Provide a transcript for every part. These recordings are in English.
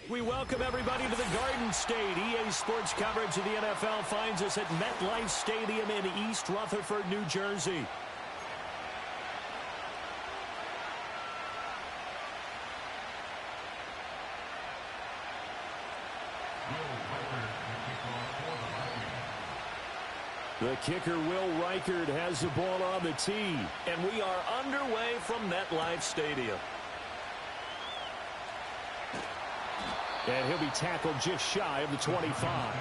We welcome everybody to the Garden State. EA Sports coverage of the NFL finds us at MetLife Stadium in East Rutherford, New Jersey. The kicker, Will Reichard, has the ball on the tee. And we are underway from MetLife Stadium. And he'll be tackled just shy of the 25.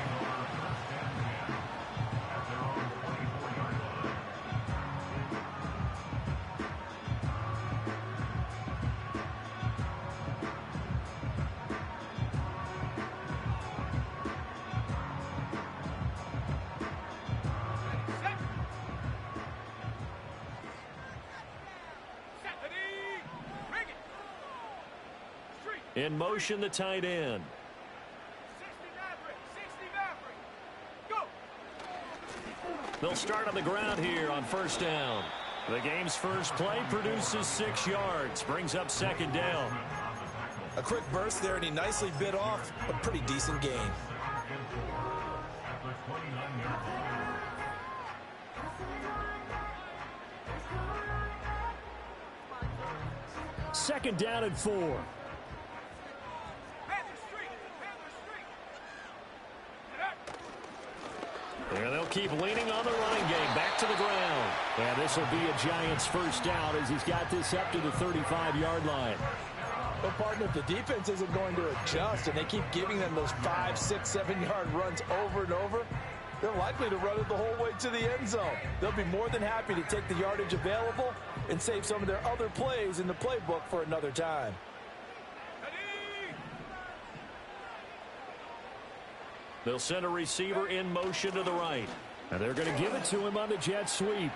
In motion, the tight end. 60 Maverick. Go. They'll start on the ground here on first down. The game's first play produces 6 yards. Brings up second down. A quick burst there, and he nicely bit off a pretty decent gain. Second down and 4. And they'll keep leaning on the running game. Back to the ground. And this will be a Giants first down as he's got this up to the 35-yard line. Well, partner, if the defense isn't going to adjust and they keep giving them those 5, 6, 7-yard runs over and over, they're likely to run it the whole way to the end zone. They'll be more than happy to take the yardage available and save some of their other plays in the playbook for another time. They'll send a receiver in motion to the right. And they're going to give it to him on the jet sweep.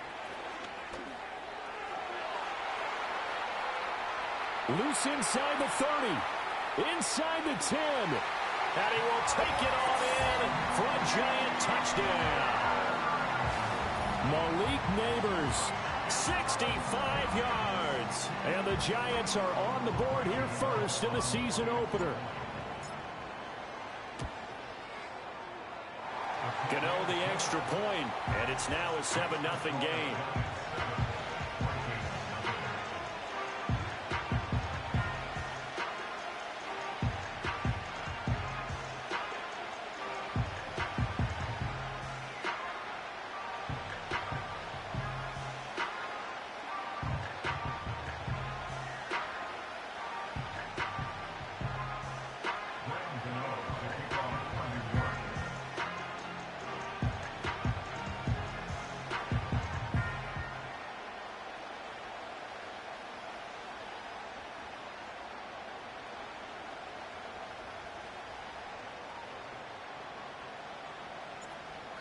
Loose inside the 30. Inside the 10. And he will take it on in for a Giant touchdown. Malik Neighbors, 65 yards. And the Giants are on the board here first in the season opener. Gano the extra point, and it's now a 7-0 game.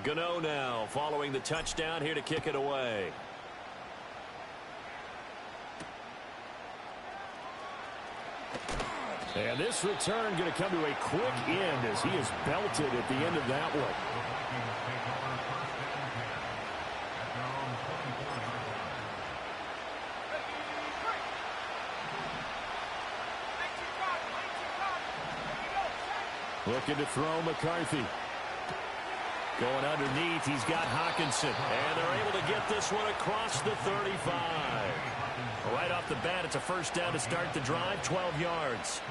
Gano now following the touchdown here to kick it away. And this return going to come to a quick end as he is belted at the end of that one. Looking to throw McCarthy. Going underneath, he's got Hockenson. And they're able to get this one across the 35. Right off the bat, it's a first down to start the drive, 12 yards.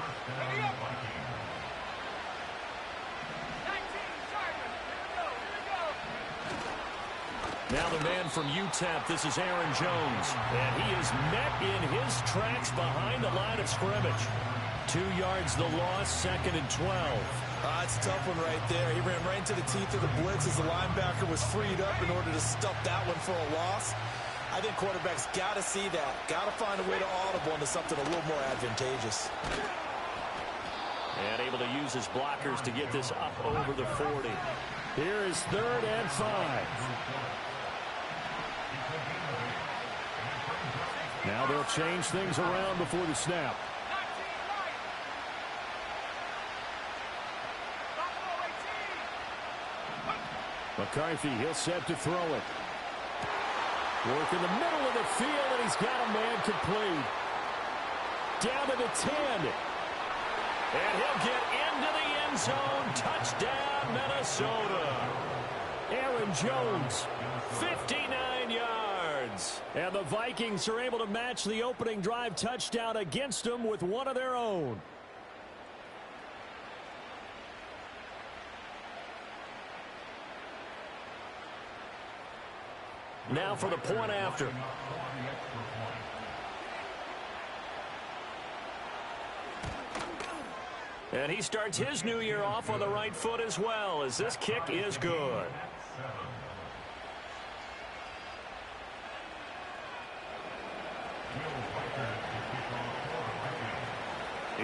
Now the man from UTEP, this is Aaron Jones. And he is met in his tracks behind the line of scrimmage. 2 yards the loss, second and 12. It's a tough one right there. He ran right into the teeth of the blitz as the linebacker was freed up in order to stuff that one for a loss. I think quarterbacks got to see that. Got to find a way to audible into something a little more advantageous. And able to use his blockers to get this up over the 40. Here is 3rd and 5. Now they'll change things around before the snap. McCarthy, he'll set to throw it. Work in the middle of the field, and he's got a man complete. Down to the 10. And he'll get into the end zone. Touchdown, Minnesota. Aaron Jones, 59 yards. And the Vikings are able to match the opening drive touchdown against them with one of their own. Now for the point after. And he starts his new year off on the right foot as well, as this kick is good.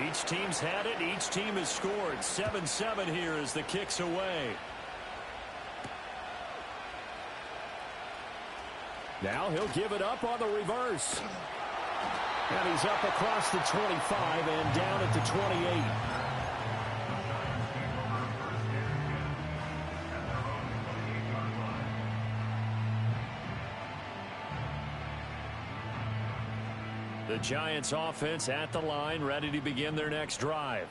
Each team's had it. Each team has scored. 7-7 here as the kick's away. Now he'll give it up on the reverse. And he's up across the 25 and down at the 28. The Giants offense at the line, ready to begin their next drive.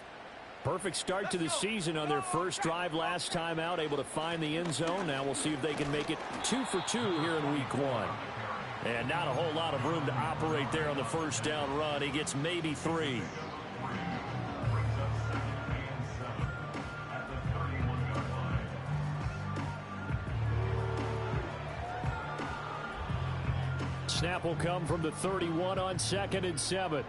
Perfect start to the season on their first drive last time out, able to find the end zone. Now we'll see if they can make it 2 for 2 here in week 1. And not a whole lot of room to operate there on the first down run. He gets maybe 3. Snap will come from the 31 on 2nd and 7.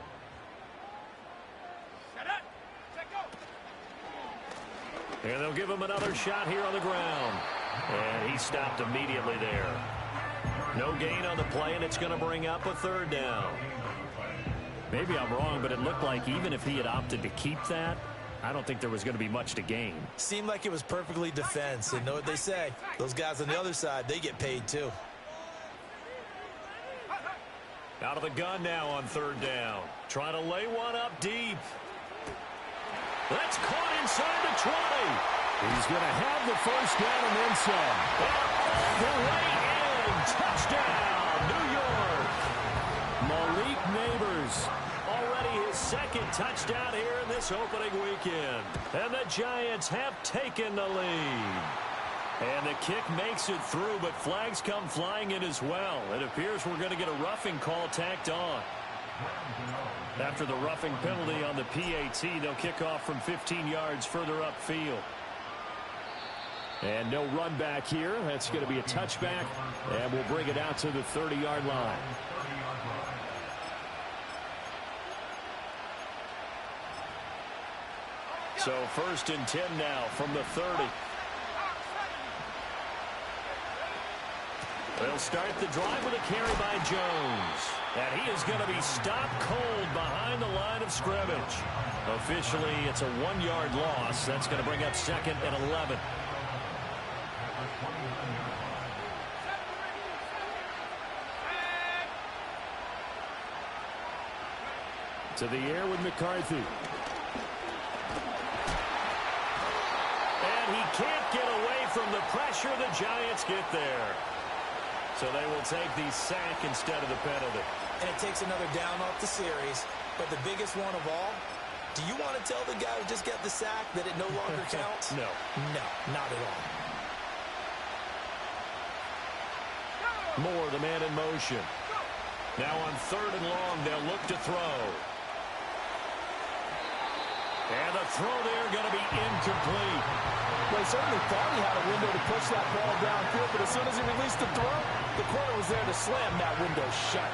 And they'll give him another shot here on the ground. And he stopped immediately there. No gain on the play, and it's going to bring up a 3rd down. Maybe I'm wrong, but it looked like even if he had opted to keep that, I don't think there was going to be much to gain. Seemed like it was perfectly defense. And know what they say? Those guys on the other side, they get paid too. Out of the gun now on 3rd down. Trying to lay one up deep. That's caught inside the 20. He's going to have the first down and then some. And all the way in. Touchdown, New York. Malik Nabers. Already his 2nd touchdown here in this opening weekend. And the Giants have taken the lead. And the kick makes it through, but flags come flying in as well. It appears we're going to get a roughing call tacked on. After the roughing penalty on the PAT, they'll kick off from 15 yards further upfield. And no run back here. That's going to be a touchback, and we'll bring it out to the 30-yard line. So 1st and 10 now from the 30. They'll start the drive with a carry by Jones. And he is going to be stopped cold behind the line of scrimmage. Officially, it's a 1-yard loss. That's going to bring up 2nd and 11. To the air with McCarthy. And he can't get away from the pressure. The Giants get there. So they will take the sack instead of the penalty. And it takes another down off the series. But the biggest one of all, do you want to tell the guy who just got the sack that it no longer counts? No. No, not at all. Moore, the man in motion. Now on 3rd and long, they'll look to throw. And the throw there going to be incomplete. Well, he certainly thought he had a window to push that ball downfield, but as soon as he released the throw, the corner was there to slam that window shut.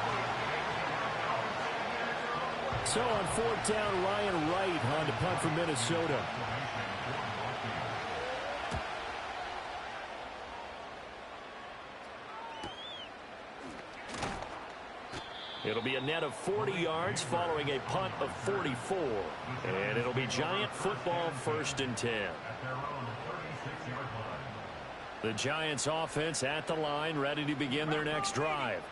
So on 4th down, Ryan Wright on to punt for Minnesota. It'll be a net of 40 yards following a punt of 44. And it'll be Giant football 1st and 10. The Giants offense at the line, ready to begin their next drive.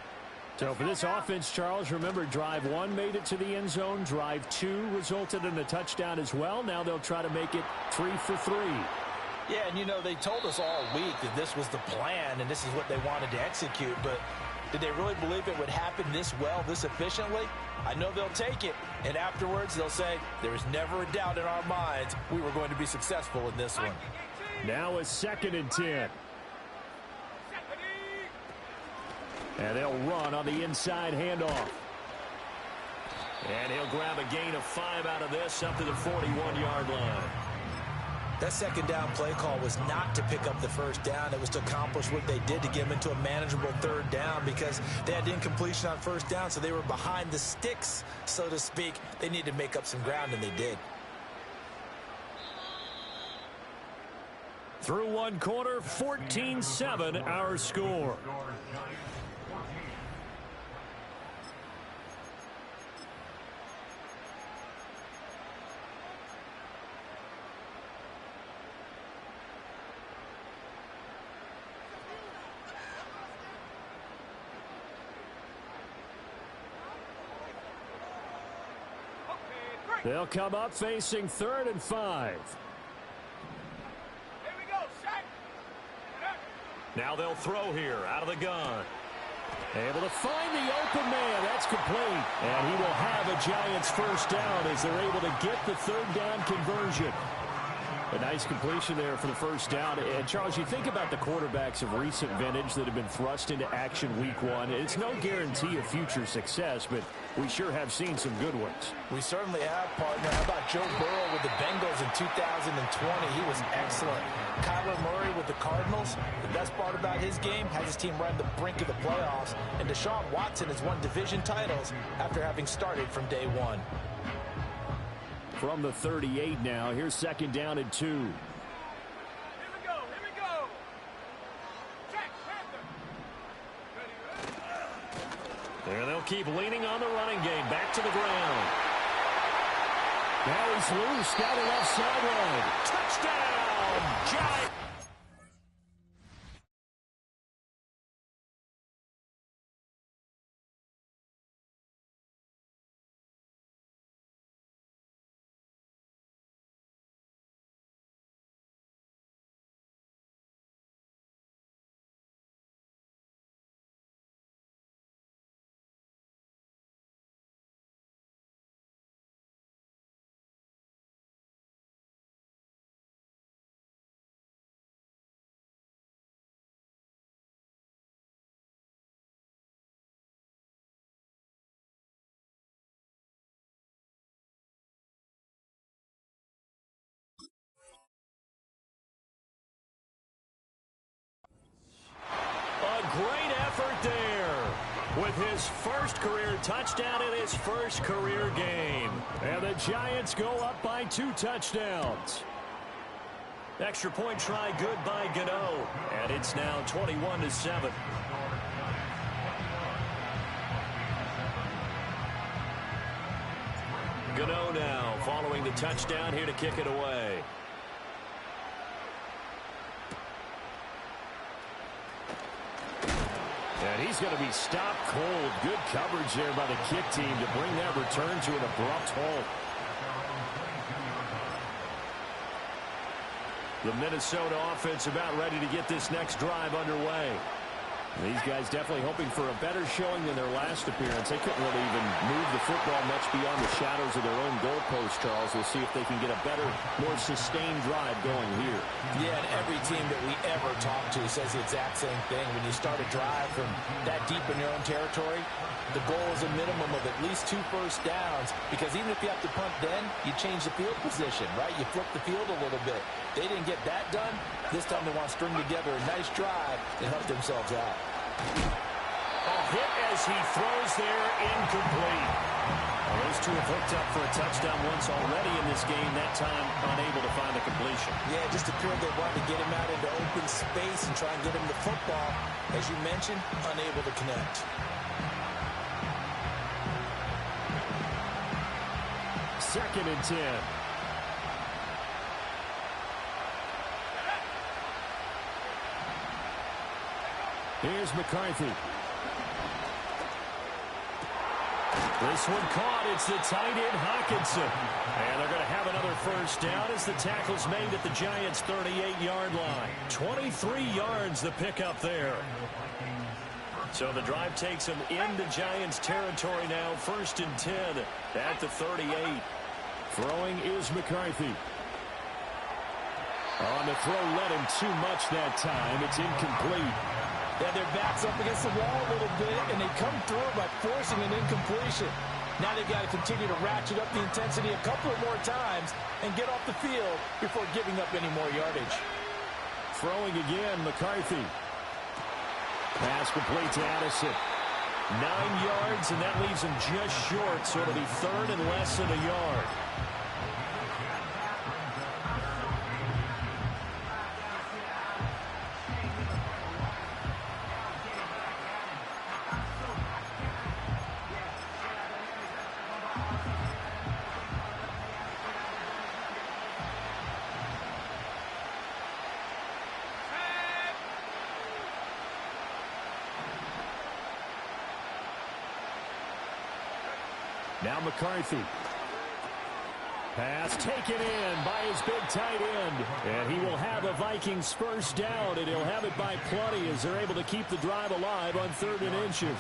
So for this offense, Charles, remember drive 1 made it to the end zone. Drive 2 resulted in a touchdown as well. Now they'll try to make it 3 for 3. Yeah, and you know, they told us all week that this was the plan and this is what they wanted to execute, but Did they really believe it would happen this well, this efficiently? I know they'll take it, and afterwards they'll say, there was never a doubt in our minds we were going to be successful in this one. Now a 2nd and 10. And they'll run on the inside handoff. And he'll grab a gain of 5 out of this up to the 41-yard line. That second down play call was not to pick up the first down. It was to accomplish what they did to get them into a manageable third down because they had incompletion on first down, so they were behind the sticks, so to speak. They needed to make up some ground, and they did. Through one quarter, 14-7 our score. They'll come up facing 3rd and 5. Here we go, set. Now they'll throw here out of the gun. Able to find the open man. That's complete. And he will have a Giants first down as they're able to get the 3rd down conversion. A nice completion there for the first down. And, Charles, you think about the quarterbacks of recent vintage that have been thrust into action week 1. It's no guarantee of future success, but we sure have seen some good ones. We certainly have, partner. How about Joe Burrow with the Bengals in 2020? He was excellent. Kyler Murray with the Cardinals. The best part about his game has his team right on the brink of the playoffs. And Deshaun Watson has won division titles after having started from day 1. From the 38 now, here's 2nd down and 2. Here we go, here we go. Check, Panther. There they'll keep leaning on the running game. Back to the ground. Now he's loose down the left sideline. Touchdown, Giants. Great effort there with his first career touchdown in his first career game. And the Giants go up by 2 touchdowns. Extra point try good by Gano. And it's now 21-7. Gano now following the touchdown here to kick it away. And he's going to be stopped cold. Good coverage there by the kick team to bring that return to an abrupt halt. The Minnesota offense about ready to get this next drive underway. These guys definitely hoping for a better showing than their last appearance. They couldn't really even move the football much beyond the shadows of their own goalpost, Charles. We'll see if they can get a better, more sustained drive going here. Yeah, and every team that we ever talk to says the exact same thing. When you start a drive from that deep in your own territory, the goal is a minimum of at least 2 first downs, because even if you have to punt then, you change the field position, right? You flip the field a little bit. They didn't get that done. This time they want to string together a nice drive and help themselves out. A hit as he throws there, incomplete. Well, those two have hooked up for a touchdown once already in this game, that time unable to find a completion. Yeah, it just appeared they wanted to get him out into open space and try and get him the football. As you mentioned, unable to connect. Second and 10. Here's McCarthy. This one caught. It's the tight end, Hockenson. And they're going to have another first down as the tackle's made at the Giants' 38-yard line. 23 yards the pickup there. So the drive takes him into Giants territory now. 1st and 10 at the 38. Throwing is McCarthy. On the throw, let him too much that time. It's incomplete. Yeah, their back's up against the wall a little bit, and they come through by forcing an incompletion. Now they've got to continue to ratchet up the intensity a couple more times and get off the field before giving up any more yardage. Throwing again, McCarthy. Pass complete to Addison. 9 yards, and that leaves him just short, so it'll be 3rd and less than a yard. Now McCarthy. Pass taken in by his big tight end. And he will have a Vikings first down, and he'll have it by plenty as they're able to keep the drive alive on 3rd and inches.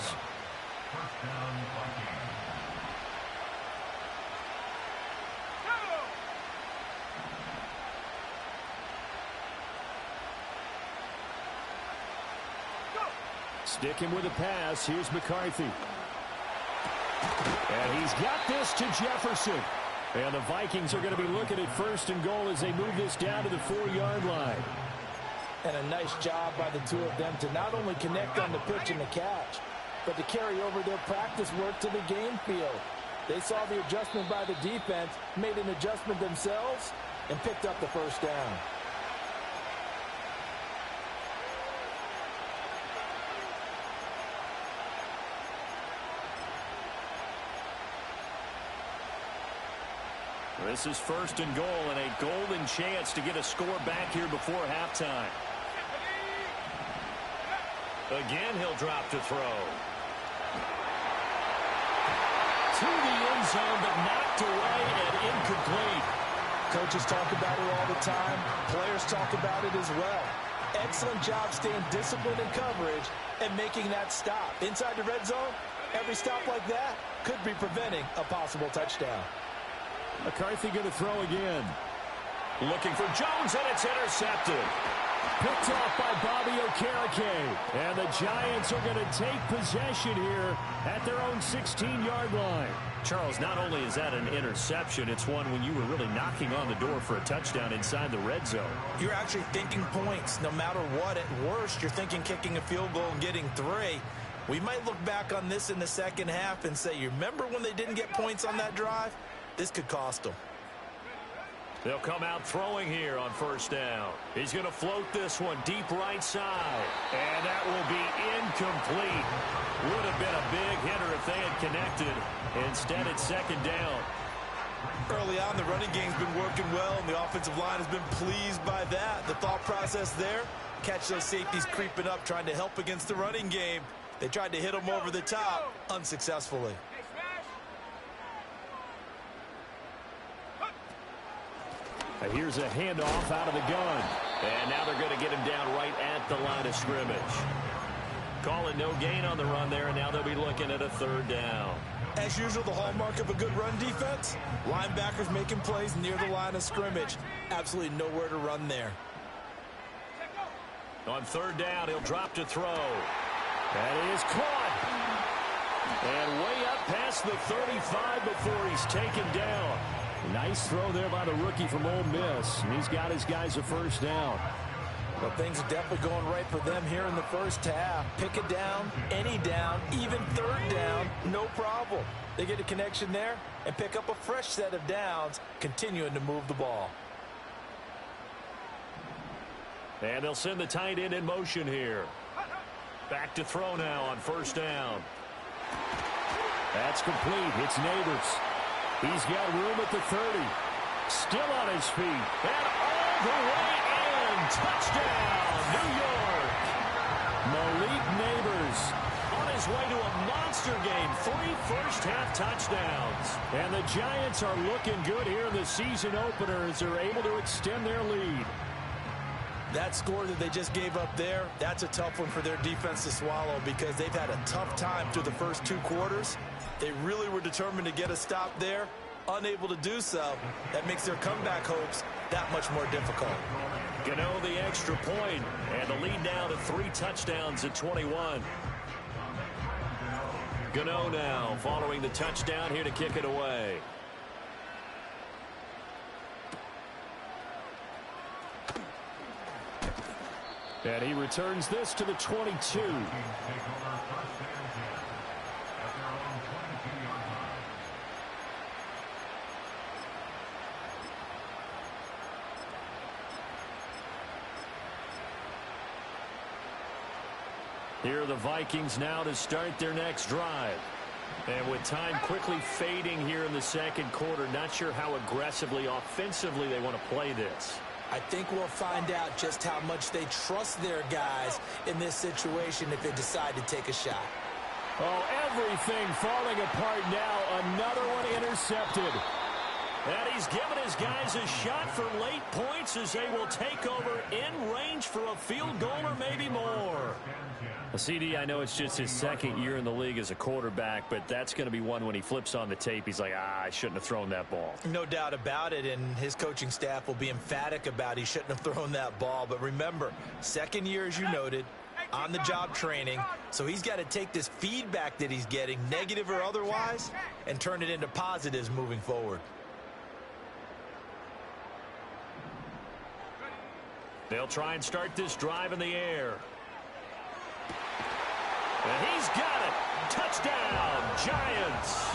Sticking with the pass, here's McCarthy. And he's got this to Jefferson. And the Vikings are going to be looking at 1st and goal as they move this down to the 4-yard line. And a nice job by the two of them to not only connect on the pitch and the catch, but to carry over their practice work to the game field. They saw the adjustment by the defense, made an adjustment themselves, and picked up the first down. This is 1st and goal and a golden chance to get a score back here before halftime. Again, he'll drop to throw. To the end zone, but knocked away and incomplete. Coaches talk about it all the time. Players talk about it as well. Excellent job staying disciplined in coverage and making that stop. Inside the red zone, every stop like that could be preventing a possible touchdown. McCarthy going to throw again. Looking for Jones, and it's intercepted. Picked off by Bobby Okereke. And the Giants are going to take possession here at their own 16-yard line. Charles, not only is that an interception, it's one when you were really knocking on the door for a touchdown inside the red zone. You're actually thinking points. No matter what, at worst, you're thinking kicking a field goal and getting 3. We might look back on this in the second half and say, you remember when they didn't get points on that drive? This could cost them. They'll come out throwing here on 1st down. He's going to float this one deep right side. And that will be incomplete. Would have been a big hitter if they had connected. Instead, it's 2nd down. Early on, the running game's been working well, and the offensive line has been pleased by that. The thought process there, catch those safeties creeping up, trying to help against the running game. They tried to hit them over the top, unsuccessfully. Here's a handoff out of the gun. And now they're going to get him down right at the line of scrimmage. Calling no gain on the run there, and now they'll be looking at a 3rd down. As usual, the hallmark of a good run defense, linebackers making plays near the line of scrimmage. Absolutely nowhere to run there. On 3rd down, he'll drop to throw. That is caught. And way up past the 35 before he's taken down. Nice throw there by the rookie from Ole Miss. And he's got his guys a 1st down. Well, things are definitely going right for them here in the first half. Pick it down, any down, even 3rd down, no problem. They get a connection there and pick up a fresh set of downs, continuing to move the ball. And they'll send the tight end in motion here. Back to throw now on 1st down. That's complete. It's Neighbors. He's got room at the 30. Still on his feet. And all the way in. Touchdown, New York. Malik Neighbors on his way to a monster game. 3 first-half touchdowns. And the Giants are looking good here in the season opener as they're able to extend their lead. That score that they just gave up there, that's a tough one for their defense to swallow because they've had a tough time through the first 2 quarters. They really were determined to get a stop there. Unable to do so, that makes their comeback hopes that much more difficult. Gano the extra point, and the lead now to 3 touchdowns at 21. Gano now following the touchdown here to kick it away. And he returns this to the 22. Here are the Vikings now to start their next drive. And with time quickly fading here in the second quarter, not sure how aggressively, offensively they want to play this. I think we'll find out just how much they trust their guys in this situation if they decide to take a shot. Oh, everything falling apart now. Another one intercepted. And he's given his guys a shot for late points as they will take over in range for a field goal or maybe more. CD, I know it's just his second year in the league as a quarterback, but that's going to be one when he flips on the tape. He's like, I shouldn't have thrown that ball. No doubt about it, and his coaching staff will be emphatic about he shouldn't have thrown that ball. But remember, second year, as you noted, on-the-job training, so he's got to take this feedback that he's getting, negative or otherwise, and turn it into positives moving forward. They'll try and start this drive in the air. And he's got it. Touchdown, Giants.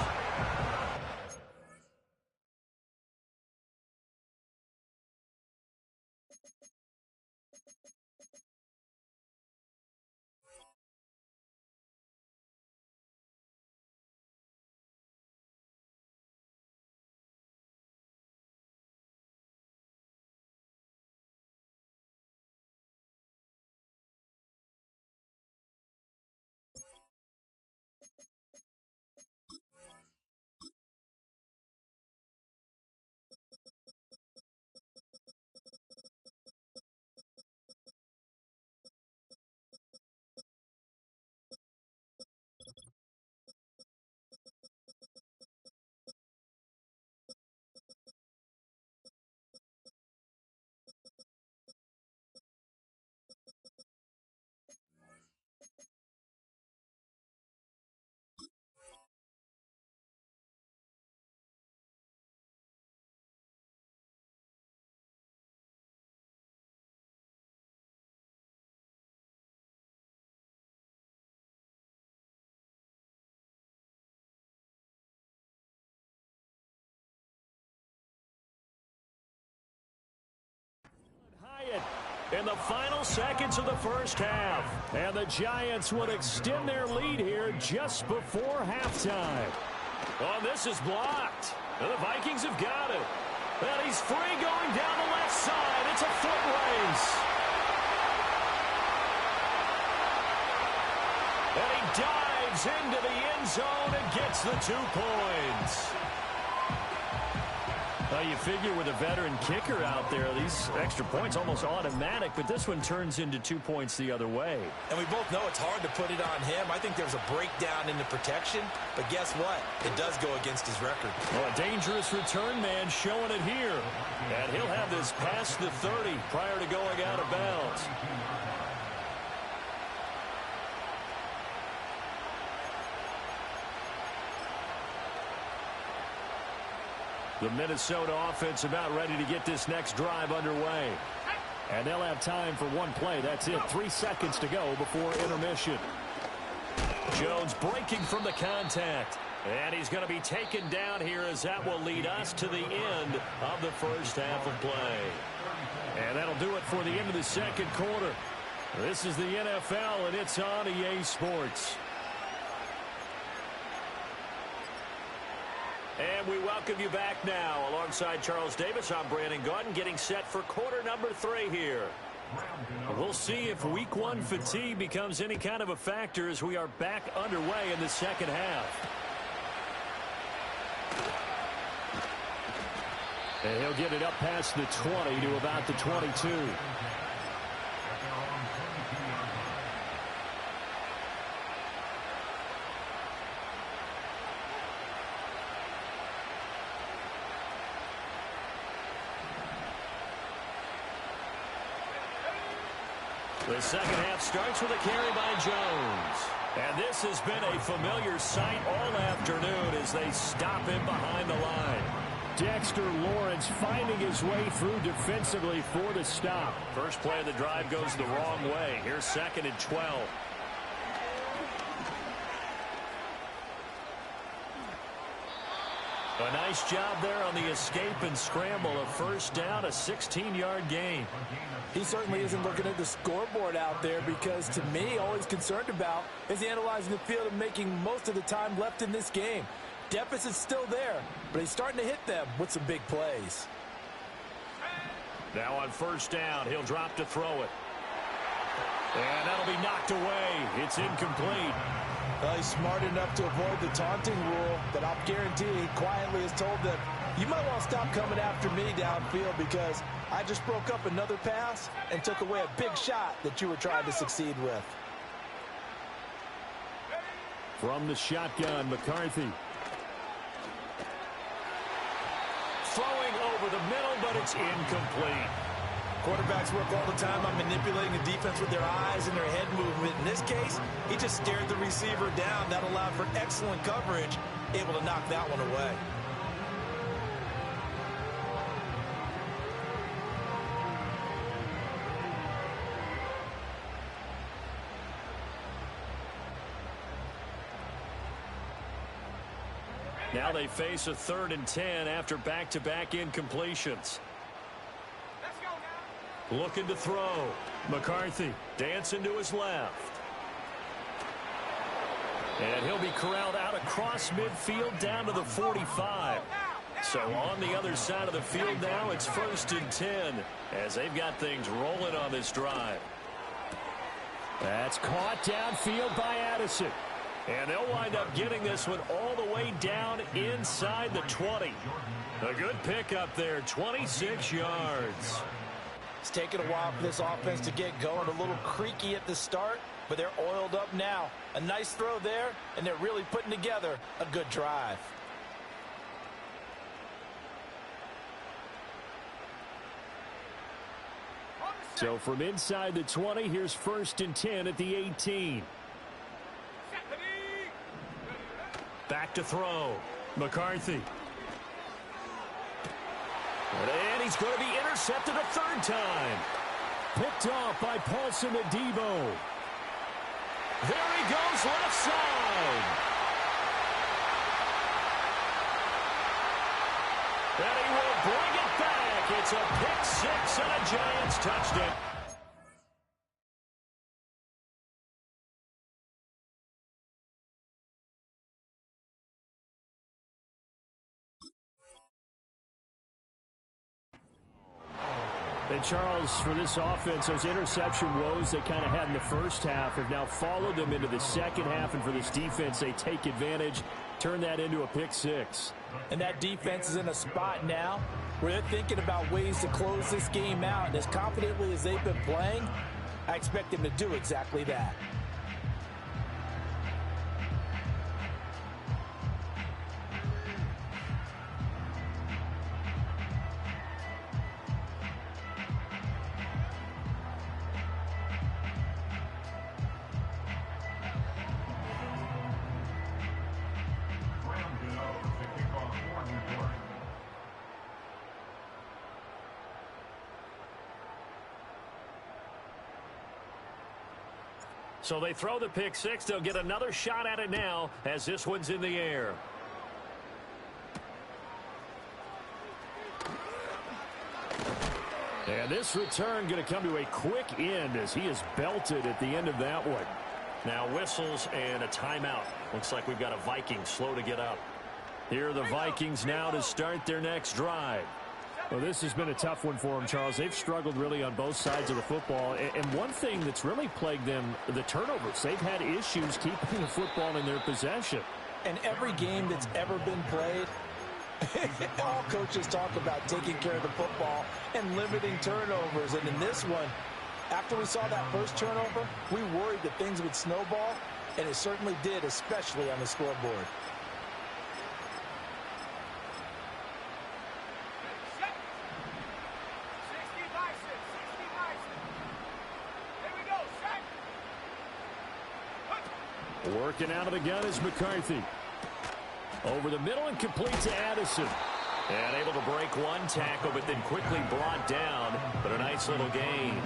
In the final seconds of the first half. And the Giants would extend their lead here just before halftime. Oh, this is blocked. And the Vikings have got it. And he's free going down the left side. It's a foot race. And he dives into the end zone and gets the 2 points. Well, you figure with a veteran kicker out there, these extra points almost automatic, but this one turns into 2 points the other way. And we both know it's hard to put it on him. I think there's a breakdown in the protection, but guess what? It does go against his record. Well, a dangerous return man showing it here. And he'll have this past the 30 prior to going out of bounds. The Minnesota offense about ready to get this next drive underway. And they'll have time for one play. That's it. 3 seconds to go before intermission. Jones breaking from the contact. And he's going to be taken down here as that will lead us to the end of the first half of play. And that'll do it for the end of the second quarter. This is the NFL, and it's on EA Sports. And we welcome you back now. Alongside Charles Davis, I'm Brandon Gaudin, getting set for quarter number 3 here. We'll see if week 1 fatigue becomes any kind of a factor as we are back underway in the second half. And he'll get it up past the 20 to about the 22. The second half starts with a carry by Jones. And this has been a familiar sight all afternoon as they stop him behind the line. Dexter Lawrence finding his way through defensively for the stop. First play of the drive goes the wrong way. Here's 2nd and 12. A nice job there on the escape and scramble. A first down, a 16-yard gain. He certainly isn't looking at the scoreboard out there because, to me, all he's concerned about is analyzing the field and making most of the time left in this game. Deficit's still there, but he's starting to hit them with some big plays. Now on first down, he'll drop to throw it. And that'll be knocked away. It's incomplete. Well, he's smart enough to avoid the taunting rule, but I'll guarantee he quietly has told them, you might want to stop coming after me downfield because I just broke up another pass and took away a big shot that you were trying to succeed with. From the shotgun, McCarthy. Throwing over the middle, but it's incomplete. Quarterbacks work all the time on manipulating the defense with their eyes and their head movement. In this case, he just stared the receiver down. That allowed for excellent coverage, able to knock that one away. Now they face a 3rd and 10 after back-to-back incompletions. Looking to throw. McCarthy dancing to his left. And he'll be corralled out across midfield down to the 45. So on the other side of the field now, it's 1st and 10 as they've got things rolling on this drive. That's caught downfield by Addison. And they'll wind up getting this one all the way down inside the 20. A good pickup there, 26 yards. It's taken a while for this offense to get going. A little creaky at the start, but they're oiled up now. A nice throw there, and they're really putting together a good drive. So from inside the 20, here's 1st and 10 at the 18. Back to throw. McCarthy. And he's going to be intercepted a 3rd time. Picked off by Paulson Adebo. There he goes left side. And he will bring it back. It's a pick 6 and a Giants touchdown. And Charles, for this offense, those interception woes they kind of had in the first half have now followed them into the second half. And for this defense, they take advantage, turn that into a pick 6. And that defense is in a spot now where they're thinking about ways to close this game out. And as confidently as they've been playing, I expect them to do exactly that. So they throw the pick 6. They'll get another shot at it now as this one's in the air. And this return going to come to a quick end as he is belted at the end of that one. Now whistles and a timeout. Looks like we've got a Vikings slow to get up. Here are the Vikings now to start their next drive. Well, this has been a tough one for them, Charles. They've struggled really on both sides of the football. And one thing that's really plagued them, the turnovers. They've had issues keeping the football in their possession. And every game that's ever been played, all coaches talk about taking care of the football and limiting turnovers. And in this one, after we saw that first turnover, we worried that things would snowball, and it certainly did, especially on the scoreboard. Working out of the gun is McCarthy. Over the middle and complete to Addison. And able to break one tackle, but then quickly brought down. But a nice little gain.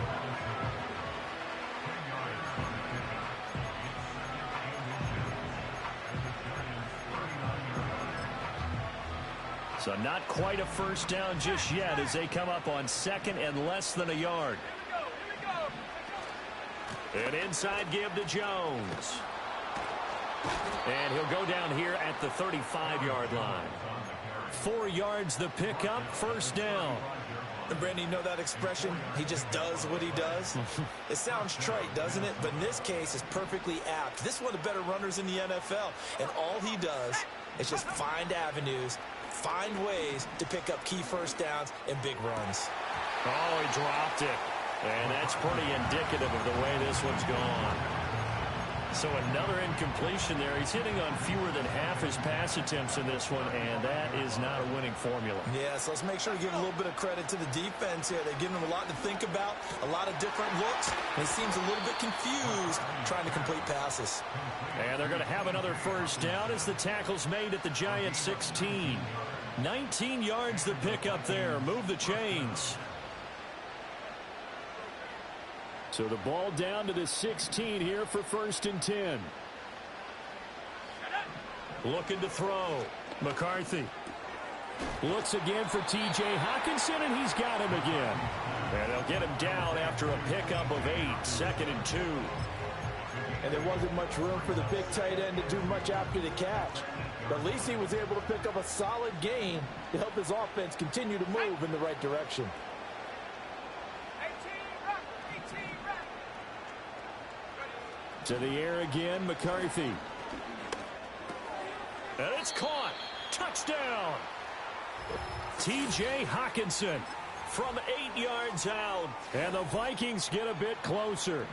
So not quite a first down just yet as they come up on second and less than a yard. An inside give to Jones. And he'll go down here at the 35-yard line. 4 yards the pickup, first down. And Brandon, you know that expression? He just does what he does. It sounds trite, doesn't it? But in this case, it's perfectly apt. This is one of the better runners in the NFL. And all he does is just find avenues, find ways to pick up key first downs and big runs. Oh, he dropped it. And that's pretty indicative of the way this one's gone. So another incompletion there. He's hitting on fewer than half his pass attempts in this one, and that is not a winning formula. Yeah, so let's make sure to give a little bit of credit to the defense here. They've given him a lot to think about, a lot of different looks, and he seems a little bit confused trying to complete passes. And they're going to have another first down as the tackle's made at the Giants 16. 19 yards the pickup there. Move the chains. So the ball down to the 16 here for 1st and 10. Looking to throw. McCarthy looks again for T.J. Hockenson, and he's got him again. And they'll get him down after a pickup of 8, 2nd and 2. And there wasn't much room for the big tight end to do much after the catch. But at least he was able to pick up a solid gain to help his offense continue to move in the right direction. To the air again, McCarthy. And it's caught. Touchdown. T.J. Hockenson From 8 yards out. And the Vikings get a bit closer.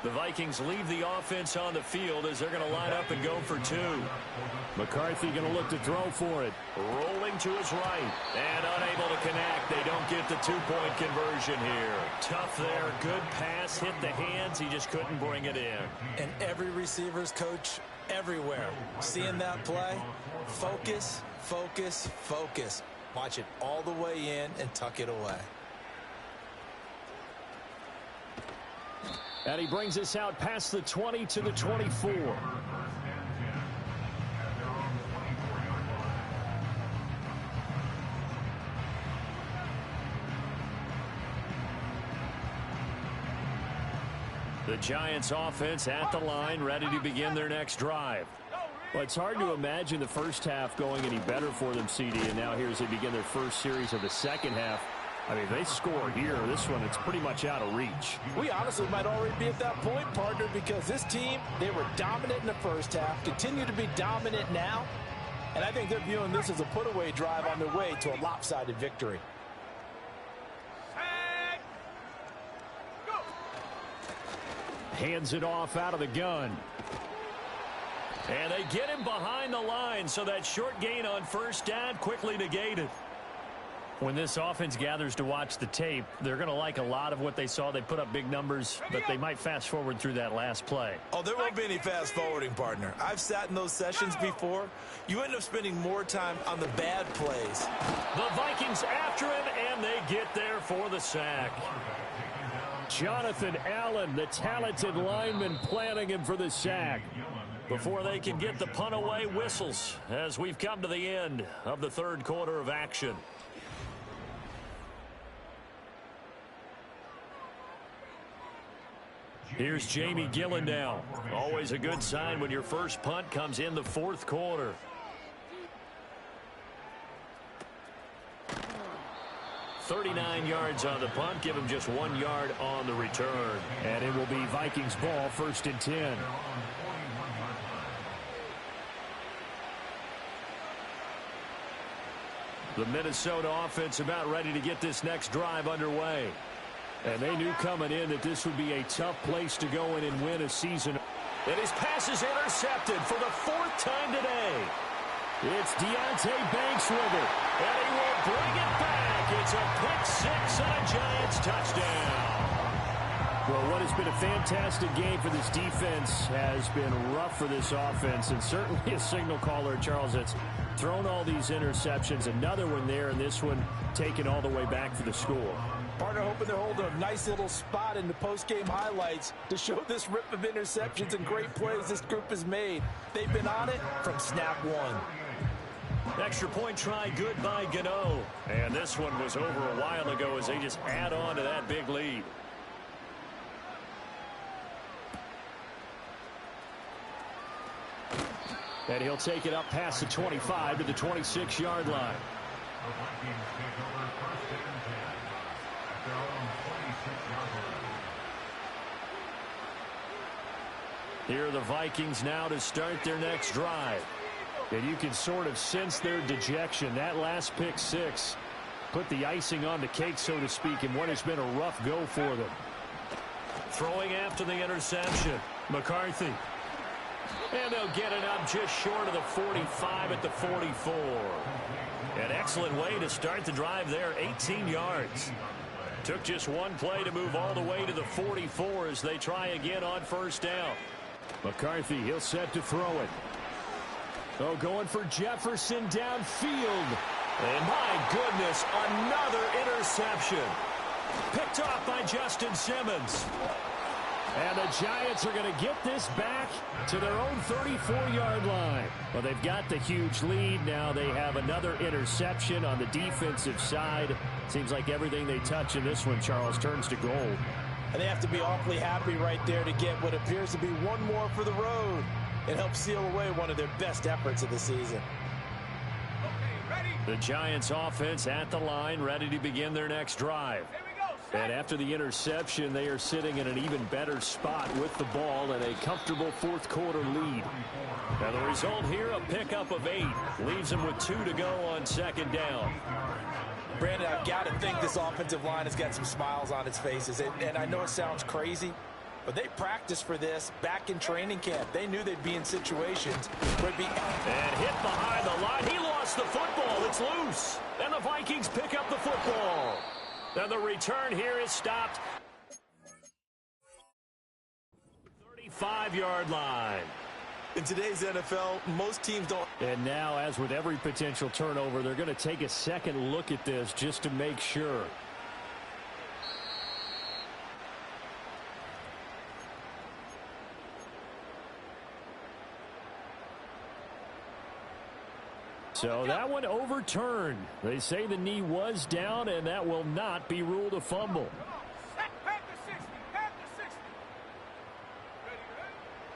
The Vikings leave the offense on the field as they're going to line up and go for 2. McCarthy going to look to throw for it. Rolling to his right. And unable to connect. They don't get the 2-point conversion here. Tough there. Good pass. Hit the hands. He just couldn't bring it in. And every receiver's coach everywhere. Seeing that play, focus, focus, focus. Watch it all the way in and tuck it away. And he brings us out past the 20 to the 24. The Giants offense at the line, ready to begin their next drive. Well, it's hard to imagine the first half going any better for them, CD, and now here as they begin their first series of the second half. I mean, if they score here, this one, it's pretty much out of reach. We honestly might already be at that point, partner, because this team, they were dominant in the first half, continue to be dominant now, and I think they're viewing this as a put-away drive on their way to a lopsided victory. Hands it off out of the gun. And they get him behind the line, so that short gain on first down quickly negated. When this offense gathers to watch the tape, they're going to like a lot of what they saw. They put up big numbers, but they might fast forward through that last play. Oh, there won't be any fast forwarding, partner. I've sat in those sessions before. You end up spending more time on the bad plays. The Vikings after him, and they get there for the sack. Jonathan Allen, the talented lineman, planning him for the sack. Before they can get the punt away, whistles as we've come to the end of the third quarter of action. Here's Jamie Gillen now. Always a good sign when your first punt comes in the fourth quarter. .39 yards on the punt. Give him just 1 yard on the return. And it will be Vikings ball, 1st and 10. The Minnesota offense about ready to get this next drive underway. And they knew coming in that this would be a tough place to go in and win a season. And his pass is intercepted for the 4th time today. It's Deonte Banks with it. And he will bring it back. It's a pick 6 and a Giants touchdown. Well, what has been a fantastic game for this defense has been rough for this offense, and certainly a signal caller, Charles, that's thrown all these interceptions. Another one there, and this one taken all the way back for the score. Partner hoping they're holding a nice little spot in the post-game highlights to show this rip of interceptions and great plays this group has made. They've been on it from snap one. Extra point try good by Gano. And this one was over a while ago as they just add on to that big lead. And he'll take it up past the 25 to the 26-yard line. Here are the Vikings now to start their next drive. And you can sort of sense their dejection. That last pick six put the icing on the cake, so to speak, in what has been a rough go for them. Throwing after the interception, McCarthy. And they'll get it up just short of the 45 at the 44. An excellent way to start the drive there, 18 yards. Took just one play to move all the way to the 44 as they try again on first down. McCarthy, he'll set to throw it. Oh, going for Jefferson downfield. And my goodness, another interception. Picked off by Justin Simmons. And the Giants are going to get this back to their own 34-yard line. Well, they've got the huge lead. Now they have another interception on the defensive side. Seems like everything they touch in this one, Charles, turns to gold. And they have to be awfully happy right there to get what appears to be one more for the road. It helps seal away one of their best efforts of the season. The Giants offense at the line, ready to begin their next drive. And after the interception, they are sitting in an even better spot with the ball and a comfortable fourth quarter lead. Now the result here, a pickup of 8. Leaves them with 2 to go on second down. Brandon, I've got to think this offensive line has got some smiles on its faces. And I know it sounds crazy, but they practiced for this back in training camp. They knew they'd be in situations where it'd be... And hit behind the line. He lost the football. It's loose. And the Vikings pick up the football. Now the return here is stopped. 35-yard line. In today's NFL, most teams don't... And now, as with every potential turnover, they're going to take a second look at this just to make sure. So that one overturned. They say the knee was down, and that will not be ruled a fumble.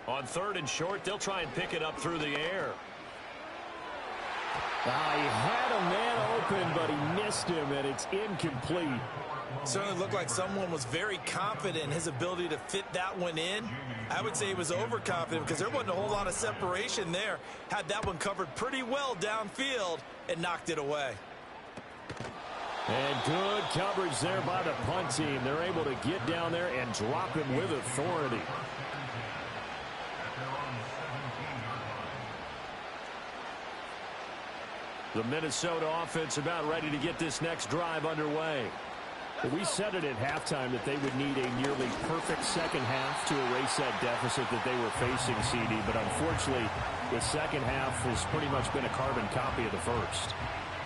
On third and short, they'll try and pick it up through the air. He had a man open, but he missed him, and it's incomplete. Certainly looked like someone was very confident in his ability to fit that one in. I would say he was overconfident because there wasn't a whole lot of separation there. Had that one covered pretty well downfield and knocked it away. And good coverage there by the punt team. They're able to get down there and drop him with authority. The Minnesota offense about ready to get this next drive underway. We said it at halftime that they would need a nearly perfect second half to erase that deficit that they were facing, CD. But unfortunately, the second half has pretty much been a carbon copy of the first.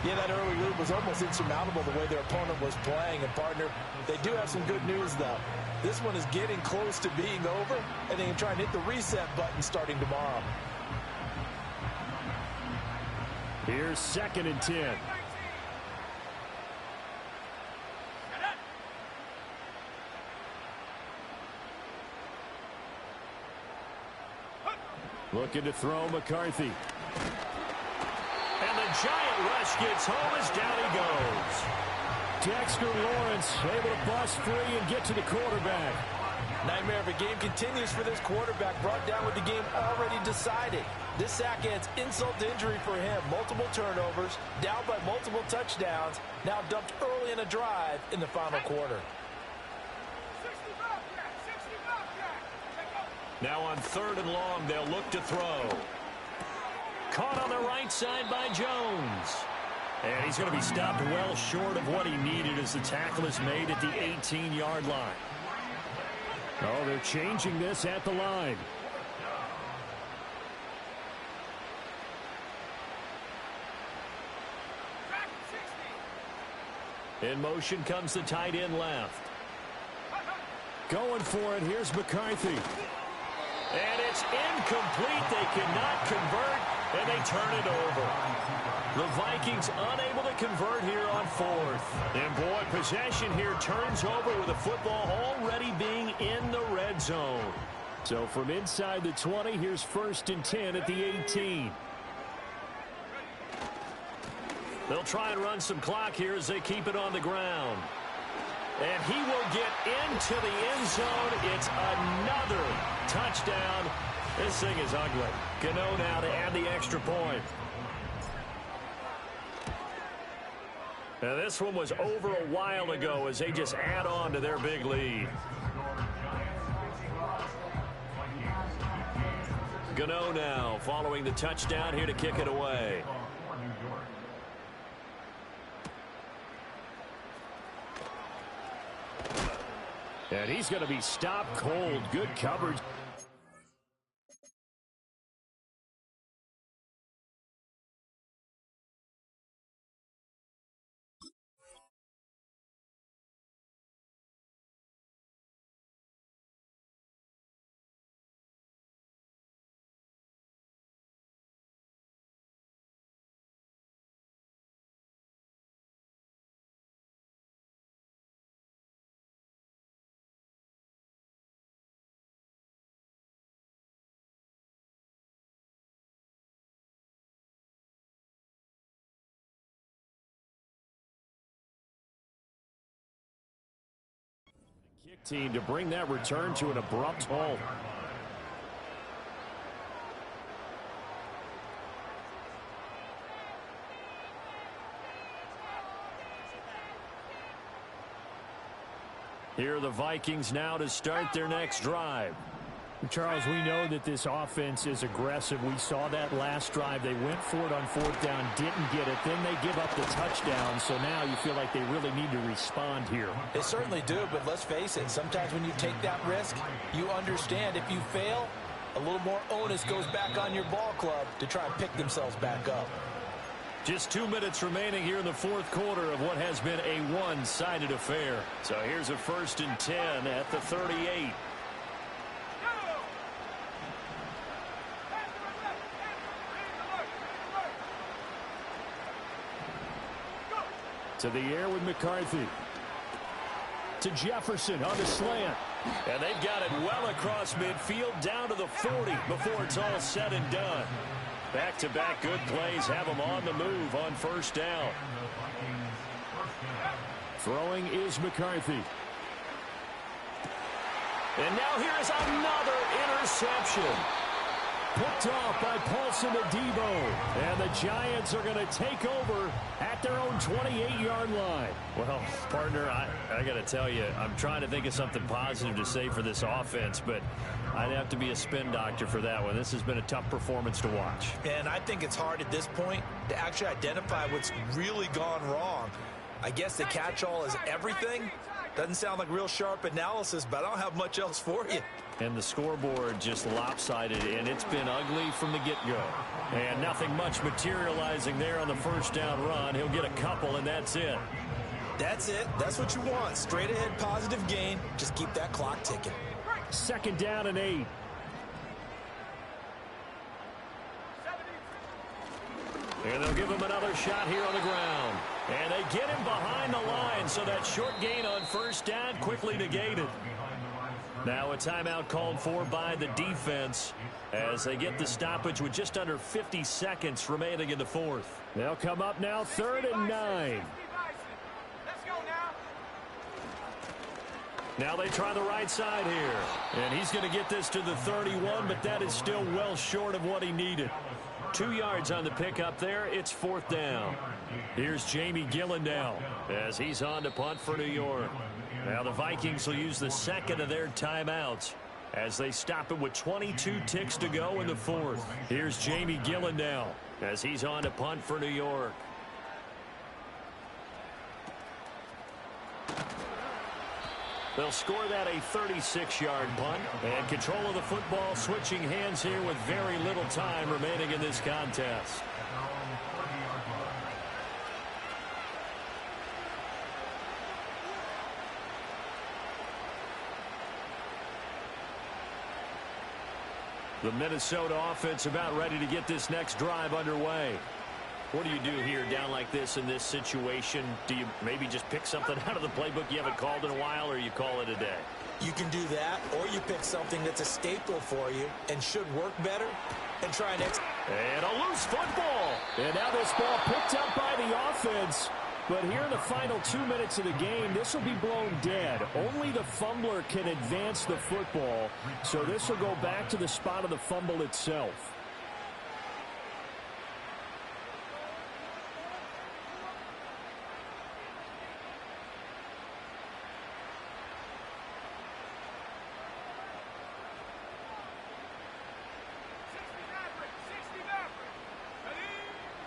Yeah, that early lead was almost insurmountable the way their opponent was playing. And, partner, they do have some good news, though. This one is getting close to being over, and they can try and hit the reset button starting tomorrow. Here's 2nd and 10. Looking to throw McCarthy. And the giant rush gets home as down he goes. Dexter Lawrence able to bust free and get to the quarterback. Nightmare of a game continues for this quarterback, brought down with the game already decided. This sack adds insult to injury for him. Multiple turnovers, down by multiple touchdowns, now dumped early in a drive in the final quarter. Now on third and long, they'll look to throw. Caught on the right side by Jones. And he's going to be stopped well short of what he needed as the tackle is made at the 18-yard line. Oh, they're changing this at the line. In motion comes the tight end left. Going for it. Here's McCarthy. And it's incomplete. They cannot convert, and they turn it over. The Vikings unable to convert here on fourth. And, boy, possession here turns over with the football already being in the red zone. So from inside the 20, here's 1st and 10 at the 18. They'll try and run some clock here as they keep it on the ground. And he will get into the end zone. It's another touchdown. This thing is ugly. Gano now to add the extra point. Now this one was over a while ago as they just add on to their big lead. Gano now following the touchdown here to kick it away. And he's going to be stopped cold. Good coverage. Kick team to bring that return to an abrupt halt. Here are the Vikings now to start their next drive. Charles, we know that this offense is aggressive. We saw that last drive. They went for it on 4th down, didn't get it. Then they give up the touchdown. So now you feel like they really need to respond here. They certainly do, but let's face it. Sometimes when you take that risk, you understand if you fail, a little more onus goes back on your ball club to try and pick themselves back up. Just 2 minutes remaining here in the 4th quarter of what has been a one-sided affair. So here's a 1st and 10 at the 38. To the air with McCarthy. To Jefferson on the slant. And they've got it well across midfield down to the 40 before it's all said and done. Back-to-back good plays have them on the move on 1st down. Throwing is McCarthy. And now here is another interception. Picked off by Paulson Adebo. And the Giants are going to take over at their own 28-yard line. Well, partner, I got to tell you, I'm trying to think of something positive to say for this offense, but I'd have to be a spin doctor for that one. This has been a tough performance to watch. And I think it's hard at this point to actually identify what's really gone wrong. I guess the catch-all is everything. Doesn't sound like real sharp analysis, but I don't have much else for you. And the scoreboard just lopsided, and it's been ugly from the get-go. And nothing much materializing there on the 1st down run. He'll get a couple, and that's it. That's it. That's what you want. Straight ahead positive gain. Just keep that clock ticking. 2nd down and 8. And they'll give him another shot here on the ground. And they get him behind the line, so that short gain on 1st down quickly negated. Now a timeout called for by the defense as they get the stoppage with just under 50 seconds remaining in the 4th. They'll come up now 3rd and 9. Now they try the right side here. And he's going to get this to the 31, but that is still well short of what he needed. 2 yards on the pickup there. It's 4th down. Here's Jamie Gillen now as he's on to punt for New York. Now the Vikings will use the 2nd of their timeouts as they stop it with 22 ticks to go in the 4th. Here's Jamie Gillen now as he's on to punt for New York. They'll score that a 36-yard punt. And control of the football switching hands here with very little time remaining in this contest. The Minnesota offense about ready to get this next drive underway. What do you do here down like this in this situation? Do you maybe just pick something out of the playbook you haven't called in a while, or you call it a day? You can do that, or you pick something that's a staple for you and should work better and try and And a loose football. And now this ball picked up by the offense. But here in the final 2 minutes of the game, this will be blown dead. Only the fumbler can advance the football, so this will go back to the spot of the fumble itself.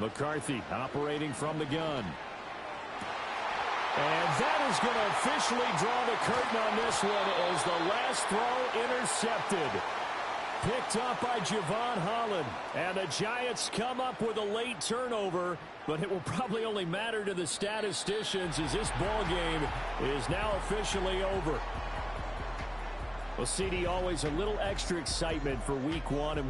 McCarthy operating from the gun. And that is going to officially draw the curtain on this one as the last throw intercepted. Picked up by Javon Holland. And the Giants come up with a late turnover, but it will probably only matter to the statisticians as this ball game is now officially over. Well, CD, always a little extra excitement for week one. And